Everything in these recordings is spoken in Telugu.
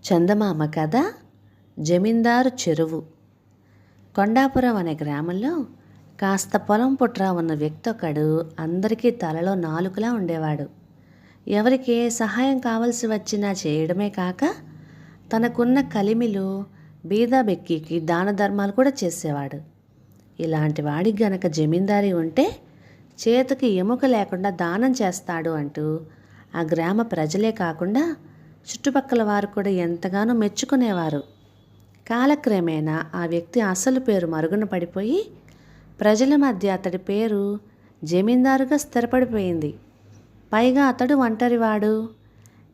చందమామ కథ జమీందారు చెరువు. కొండాపురం అనే గ్రామంలో కాస్త పొలం పుట్రా ఉన్న వ్యక్తి ఒకడు అందరికీ తలలో నాలుకలా ఉండేవాడు. ఎవరికి ఏ సహాయం కావలసి వచ్చినా చేయడమే కాక తనకున్న కలిమిలో బీదా బెక్కికి దాన ధర్మాలు కూడా చేసేవాడు. ఇలాంటి వాడికి గనక జమీందారీ ఉంటే చేతికి ఎముక లేకుండా దానం చేస్తాడు అంటూ ఆ గ్రామ ప్రజలే కాకుండా చుట్టుపక్కల వారు కూడా ఎంతగానో మెచ్చుకునేవారు. కాలక్రమేణా ఆ వ్యక్తి అసలు పేరు మరుగున పడిపోయి ప్రజల మధ్య అతడి పేరు జమీందారుగా స్థిరపడిపోయింది. పైగా అతడు ఒంటరివాడు.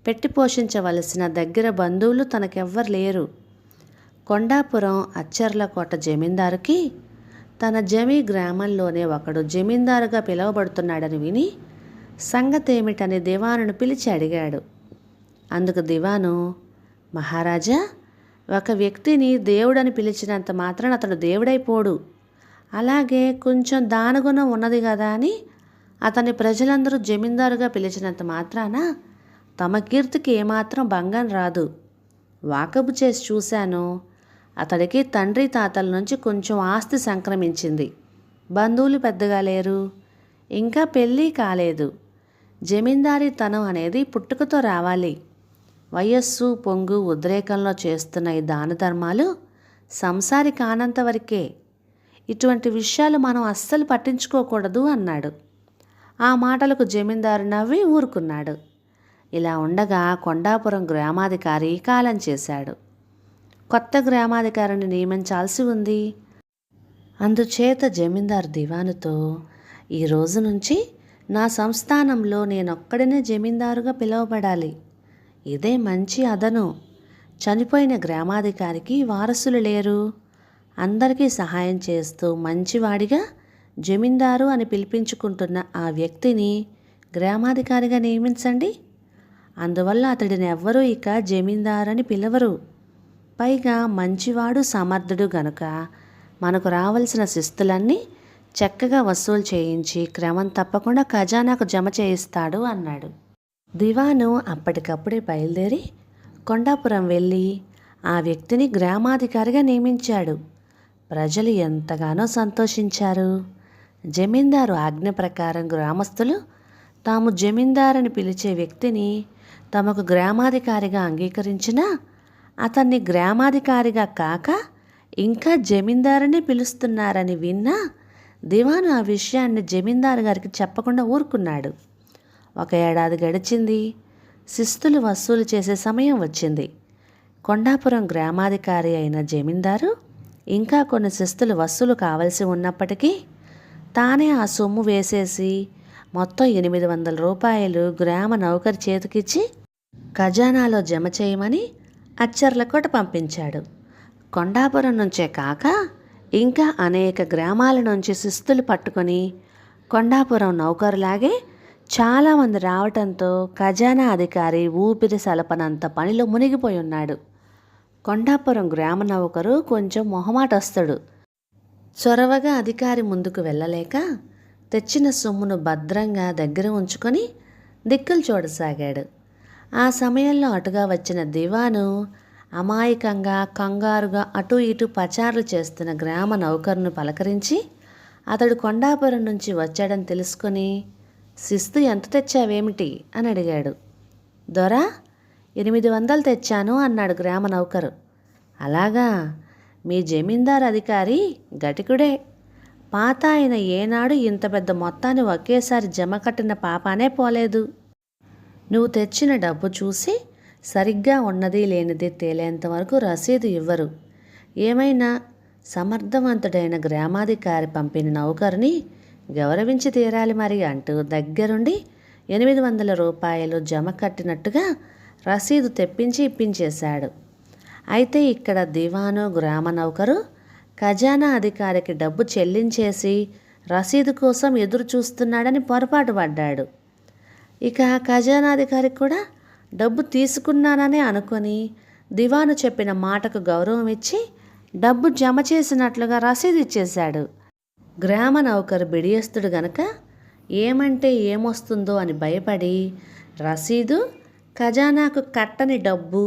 పెట్టి పోషించవలసిన దగ్గర బంధువులు తనకెవ్వరు లేరు. కొండాపురం అచ్చర్లకోట జమీందారుకి తన జమీ గ్రామంలోనే ఒకడు జమీందారుగా పిలువబడుతున్నాడని విని సంగతేమిటని దివానును పిలిచి అడిగాడు. అందుకు దివాను, మహారాజా, ఒక వ్యక్తిని దేవుడని పిలిచినంత మాత్రాన అతడు దేవుడైపోడు. అలాగే కొంచెం దానగుణం ఉన్నది కదా అని అతని ప్రజలందరూ జమీందారుగా పిలిచినంత మాత్రాన తమ కీర్తికి ఏమాత్రం భంగం రాదు. వాకబు చేసి చూశాను. అతడికి తండ్రి తాతల నుంచి కొంచెం ఆస్తి సంక్రమించింది. బంధువులు పెద్దగా లేరు. ఇంకా పెళ్ళి కాలేదు. జమీందారీతనం అనేది పుట్టుకతో రావాలి. వయస్సు పొంగు ఉద్రేకంలో చేస్తున్న ఈ దాన ధర్మాలు సంసారి కానంత వరకే. ఇటువంటి విషయాలు మనం అస్సలు పట్టించుకోకూడదు అన్నాడు. ఆ మాటలకు జమీందారు నవ్వి ఊరుకున్నాడు. ఇలా ఉండగా కొండాపురం గ్రామాధికారి కాలం చేశాడు. కొత్త గ్రామాధికారిని నియమించాల్సి ఉంది. అందుచేత జమీందారు దివానుతో, ఈ రోజు నుంచి నా సంస్థానంలో నేనొక్కడినే జమీందారుగా పిలువబడాలి. ఇదే మంచి అదను. చనిపోయిన గ్రామాధికారికి వారసులు లేరు. అందరికీ సహాయం చేస్తూ మంచివాడిగా జమీందారు అని పిలిపించుకుంటున్న ఆ వ్యక్తిని గ్రామాధికారిగా నియమించండి. అందువల్ల అతడిని ఎవ్వరూ ఇక జమీందారు అని పిలవరు. పైగా మంచివాడు సమర్థుడు గనుక మనకు రావాల్సిన శిస్తులన్నీ చక్కగా వసూలు చేయించి క్రమం తప్పకుండా ఖజానాకు జమ చేయిస్తాడు అన్నాడు. దివాను అప్పటికప్పుడే బయలుదేరి కొండాపురం వెళ్ళి ఆ వ్యక్తిని గ్రామాధికారిగా నియమించాడు. ప్రజలు ఎంతగానో సంతోషించారు. జమీందారు ఆజ్ఞ ప్రకారం గ్రామస్తులు తాము జమీందారని పిలిచే వ్యక్తిని తమకు గ్రామాధికారిగా అంగీకరించినా అతన్ని గ్రామాధికారిగా కాక ఇంకా జమీందారని పిలుస్తున్నారని విన్నా దివాను ఆ విషయాన్ని జమీందారు గారికి చెప్పకుండా ఊరుకున్నాడు. 1 ఏడాది గడిచింది. శిస్తులు వసూలు చేసే సమయం వచ్చింది. కొండాపురం గ్రామాధికారి అయిన జమీందారు ఇంకా కొన్ని శిస్తులు వసూలు కావలసి ఉన్నప్పటికీ తానే ఆ సొమ్ము వేసేసి మొత్తం 800 రూపాయలు గ్రామ నౌకరి చేతికిచ్చి ఖజానాలో జమ చేయమని అచ్చర్లకోట పంపించాడు. కొండాపురం నుంచే కాక ఇంకా అనేక గ్రామాల నుంచి శిస్తులు పట్టుకొని కొండాపురం నౌకరులాగే చాలామంది రావటంతో ఖజానా అధికారి ఊపిరి సలపనంత పనిలో మునిగిపోయి ఉన్నాడు. కొండాపురం గ్రామ నౌకరు కొంచెం మొహమాటస్తుడు. చొరవగా అధికారి ముందుకు వెళ్ళలేక తెచ్చిన సొమ్మును భద్రంగా దగ్గర ఉంచుకొని దిక్కులు చూడసాగాడు. ఆ సమయంలో అటుగా వచ్చిన దివాను అమాయకంగా కంగారుగా అటు ఇటు పచారులు చేస్తున్న గ్రామ నౌకరును పలకరించి అతడు కొండాపురం నుంచి వచ్చాడని తెలుసుకొని, శిస్తు ఎంత తెచ్చావేమిటి అని అడిగాడు. దొరా, 800 తెచ్చాను అన్నాడు గ్రామ నౌకరు. అలాగా, మీ జమీందారు అధికారి గటికుడే. పాత ఆయన ఏనాడు ఇంత పెద్ద మొత్తాన్ని ఒకేసారి జమ కట్టిన పాపానే పోలేదు. నువ్వు తెచ్చిన డబ్బు చూసి సరిగ్గా ఉన్నది లేనిది తేలేంత వరకు రసీదు ఇవ్వరు. ఏమైనా సమర్థవంతుడైన గ్రామాధికారి పంపిన నౌకరుని గౌరవించి తీరాలి మరి అంటూ దగ్గరుండి 800 రూపాయలు జమ కట్టినట్టుగా రసీదు తెప్పించి ఇప్పించేశాడు. అయితే ఇక్కడ దివాను గ్రామ నౌకరు ఖజానా అధికారికి డబ్బు చెల్లించేసి రసీదు కోసం ఎదురు చూస్తున్నాడని పొరపాటు పడ్డాడు. ఇక ఖజానాధికారికి కూడా డబ్బు తీసుకున్నాననే అనుకొని దివాను చెప్పిన మాటకు గౌరవం ఇచ్చి డబ్బు జమ చేసినట్లుగా రసీదు ఇచ్చేశాడు. గ్రామ నౌకరు బిడియస్తుడు గనక ఏమంటే ఏమొస్తుందో అని భయపడి రసీదు, ఖజానాకు కట్టని డబ్బు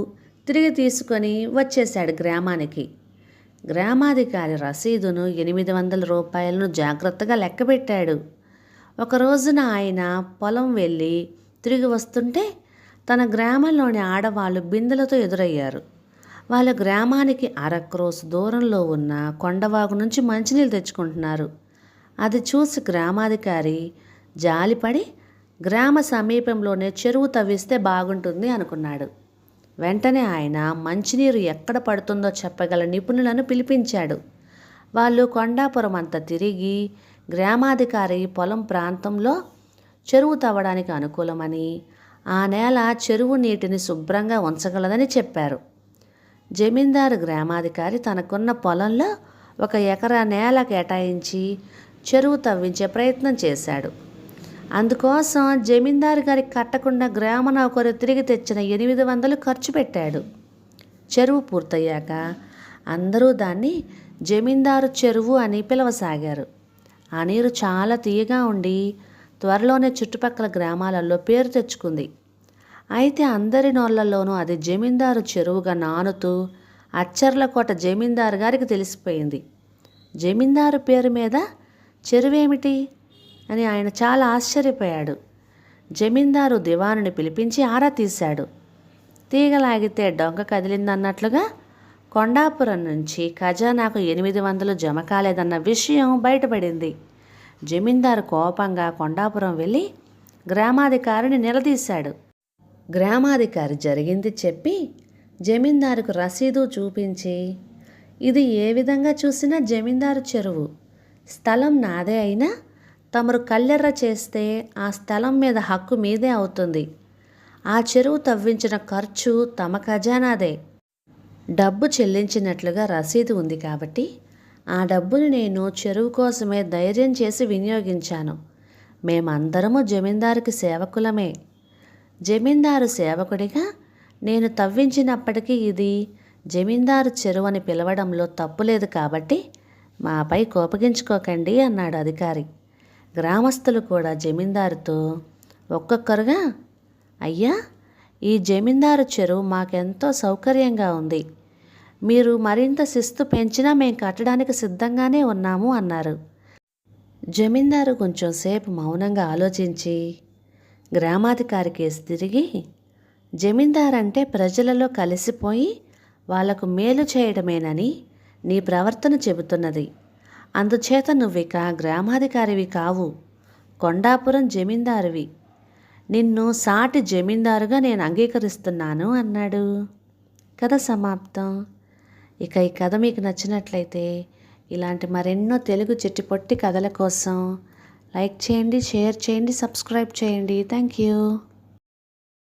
తిరిగి తీసుకొని వచ్చేశాడు గ్రామానికి. గ్రామాధికారి రసీదును 800 రూపాయలను జాగ్రత్తగా లెక్కబెట్టాడు. ఒక రోజున ఆయన పొలం వెళ్ళి తిరిగి వస్తుంటే తన గ్రామంలోని ఆడవాళ్ళు బిందెలతో ఎదురయ్యారు. వాళ్ళ గ్రామానికి అరక్రోస్ దూరంలో ఉన్న కొండవాగు నుంచి మంచినీళ్ళు తెచ్చుకుంటున్నారు. అది చూసి గ్రామాధికారి జాలిపడి గ్రామ సమీపంలోనే చెరువు తవ్విస్తే బాగుంటుంది అనుకున్నాడు. వెంటనే ఆయన మంచినీరు ఎక్కడ పడుతుందో చెప్పగల నిపుణులను పిలిపించాడు. వాళ్ళు కొండాపురం అంతా తిరిగి గ్రామాధికారి పొలం ప్రాంతంలో చెరువు తవ్వడానికి అనుకూలమని, ఆ నేల చెరువు నీటిని శుభ్రంగా ఉంచగలదని చెప్పారు. జమీందారు గ్రామాధికారి తనకున్న పొలంలో 1 ఎకరా నేల కేటాయించి చెరువు తవ్వించే ప్రయత్నం చేశాడు. అందుకోసం జమీందారు గారికి కట్టకుండా గ్రామ నౌకరు తిరిగి తెచ్చిన 800 ఖర్చు పెట్టాడు. చెరువు పూర్తయ్యాక అందరూ దాన్ని జమీందారు చెరువు అని పిలవసాగారు. ఆ నీరు చాలా తీయగా ఉండి త్వరలోనే చుట్టుపక్కల గ్రామాలలో పేరు తెచ్చుకుంది. అయితే అందరి నోళ్లలోనూ అది జమీందారు చెరువుగా నానుతూ అచ్చర్లకోట జమీందారు గారికి తెలిసిపోయింది. జమీందారు పేరు మీద చెరువేమిటి అని ఆయన చాలా ఆశ్చర్యపోయాడు. జమీందారు దివానుని పిలిపించి ఆరా తీశాడు. తీగలాగితే డొంక కదిలిందన్నట్లుగా కొండాపురం నుంచి ఖజానాకు 800 జమ కాలేదన్న విషయం బయటపడింది. జమీందారు కోపంగా కొండాపురం వెళ్ళి గ్రామాధికారిని నిలదీశాడు. గ్రామాధికారి జరిగింది చెప్పి జమీందారుకు రసీదు చూపించి, ఇది ఏ విధంగా చూసినా జమీందారు చెరువు, స్థలం నాదే అయినా తమరు కల్లెర్ర చేస్తే ఆ స్థలం మీద హక్కు మీదే అవుతుంది. ఆ చెరువు తవ్వించిన ఖర్చు తమ ఖజానాదే. డబ్బు చెల్లించినట్లుగా రసీదు ఉంది కాబట్టి ఆ డబ్బుని నేను చెరువు కోసమే ధైర్యం చేసి వినియోగించాను. మేమందరము జమీందారుకి సేవకులమే. జమీందారు సేవకుడిగా నేను తవ్వించినప్పటికీ ఇది జమీందారు చెరువు అని పిలవడంలో తప్పులేదు కాబట్టి మాపై కోపగించుకోకండి అన్నాడు అధికారి. గ్రామస్తులు కూడా జమీందారుతో ఒక్కొక్కరుగా, అయ్యా, ఈ జమీందారు చెరువు మాకెంతో సౌకర్యంగా ఉంది. మీరు మరింత శిస్తు పెంచినా మేం కట్టడానికి సిద్ధంగానే ఉన్నాము అన్నారు. జమీందారు కొంచెం సేపు మౌనంగా ఆలోచించి గ్రామాధికారి కేసు తిరిగి, జమీందారంటే ప్రజలలో కలిసిపోయి వాళ్లకు మేలు చేయడమేనని నీ ప్రవర్తన చెబుతున్నది. అందుచేత నువ్విక గ్రామాధికారివి కావు, కొండాపురం జమీందారువి. నిన్ను సాటి జమీందారుగా నేను అంగీకరిస్తున్నాను అన్నాడు. కథ సమాప్తం. ఇక ఈ కథ మీకు నచ్చినట్లయితే ఇలాంటి మరెన్నో తెలుగు చిట్టిపొట్టి కథల కోసం లైక్ చేయండి, షేర్ చేయండి, సబ్స్క్రైబ్ చేయండి. Thank you.